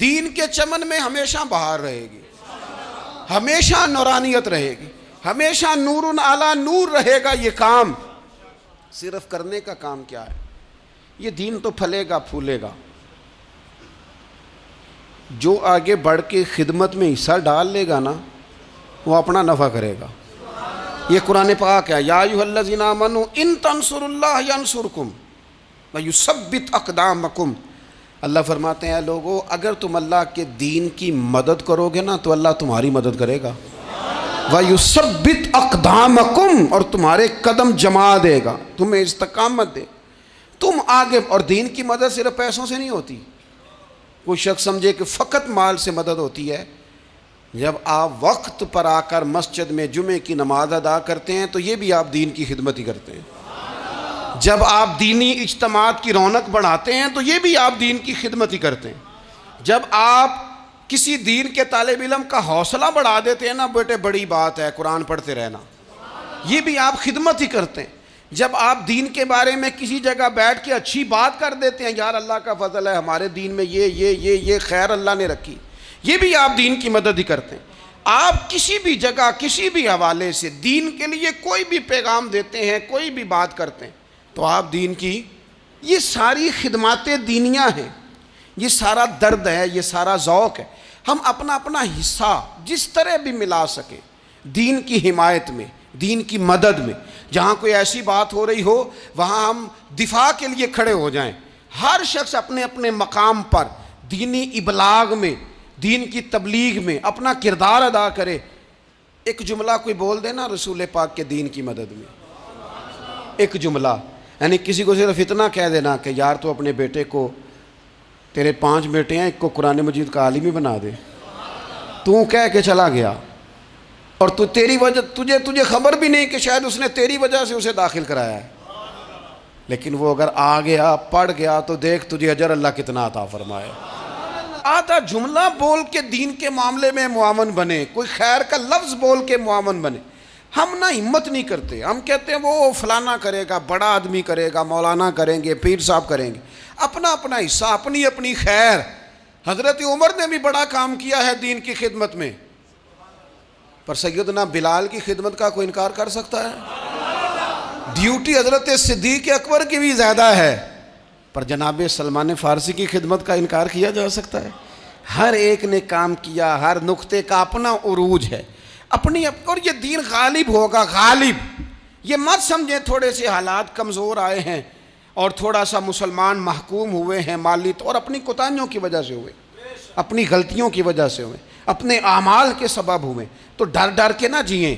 दीन के चमन में हमेशा बहार रहेगी, हमेशा नूरानियत रहेगी, हमेशा नूरुन आला नूर रहेगा। ये काम सिर्फ करने का काम क्या है? ये दीन तो फलेगा फूलेगा। जो आगे बढ़ के खिदमत में हिस्सा डाल लेगा ना, वो अपना नफ़ा करेगा। ये कुरान पाक है, या अय्युहल्लज़ीना आमनू इन तंसुरुल्लाह यंसुरकुम व युसब्बित अक़दामकुम। अल्लाह फरमाते हैं, लोगों अगर तुम अल्लाह के दीन की मदद करोगे ना तो अल्लाह तुम्हारी मदद करेगा। व युसब्बित अक़दामकुम, और तुम्हारे कदम जमा देगा, तुम्हें इस्तिक़ामत दे, तुम आगे। और दीन की मदद सिर्फ पैसों से नहीं होती। कोई शख्स समझे कि फ़कत माल से मदद होती है। जब आप वक्त पर आकर मस्जिद में जुमे की नमाज अदा करते हैं तो ये भी आप दीन की खिदमत ही करते हैं। जब आप दीनी इज्तिमात की रौनक बढ़ाते हैं तो ये भी आप दीन की खिदमत ही करते हैं। जब आप किसी दीन के तालिब इल्म का हौसला बढ़ा देते हैं ना, बेटे बड़ी बात है कुरान पढ़ते रहना, ये भी आप खिदमत ही करते हैं। जब आप दीन के बारे में किसी जगह बैठ के अच्छी बात कर देते हैं, यार अल्लाह का फजल है हमारे दीन में ये खैर अल्लाह ने रखी, ये भी आप दीन की मदद ही करते हैं। आप किसी भी जगह किसी भी हवाले से दीन के लिए कोई भी पैगाम देते हैं, कोई भी बात करते हैं, तो आप दीन की ये सारी खिदमतें दीनियाँ हैं, ये सारा दर्द है, ये सारा ज़ौक़ है। हम अपना अपना हिस्सा जिस तरह भी मिला सके दीन की हिमायत में, दीन की मदद में। जहाँ कोई ऐसी बात हो रही हो वहाँ हम दिफा के लिए खड़े हो जाएं। हर शख्स अपने अपने मकाम पर दीनी इबलाग में, दीन की तबलीग में अपना किरदार अदा करे। एक जुमला कोई बोल देना रसूल पाक के दीन की मदद में, एक जुमला, यानी किसी को सिर्फ इतना कह देना कि यार तो अपने बेटे को, तेरे 5 बेटे हैं, एक को कुरान मजीद का आलिम ही बना दे। तू कह के चला गया और तू तेरी वजह तुझे खबर भी नहीं कि शायद उसने तेरी वजह से उसे दाखिल कराया है। लेकिन वो अगर आ गया, पढ़ गया, तो देख तुझे अजर अल्लाह कितना अता फरमाए। आधा जुमला बोल के दीन के मामले में मुआवन बने, कोई खैर का लफ्ज़ बोल के मुआवन बने। हम ना हिम्मत नहीं करते, हम कहते हैं वो फलाना करेगा, बड़ा आदमी करेगा, मौलाना करेंगे, पीर साहब करेंगे। अपना अपना हिस्सा, अपनी अपनी खैर। हज़रत उमर ने भी बड़ा काम किया है दीन की खिदमत में, पर सैयदना बिलाल की खिदमत का कोई इनकार कर सकता है? ड्यूटी हज़रत सिद्दीक़ अकबर की भी ज़्यादा है, पर जनाब सलमान फ़ारसी की खिदमत का इनकार किया जा सकता है? हर एक ने काम किया, हर नुक्ते का अपना उरूज है, अपनी। और ये दीन गालिब होगा, गालिब। ये मत समझें थोड़े से हालात कमज़ोर आए हैं और थोड़ा सा मुसलमान महकूम हुए हैं माली तौर, अपनी कोताहियों की वजह से हुए, अपनी गलतियों की वजह से हुए, अपने आमाल के सबब हुए, तो डर डर के ना जिएं।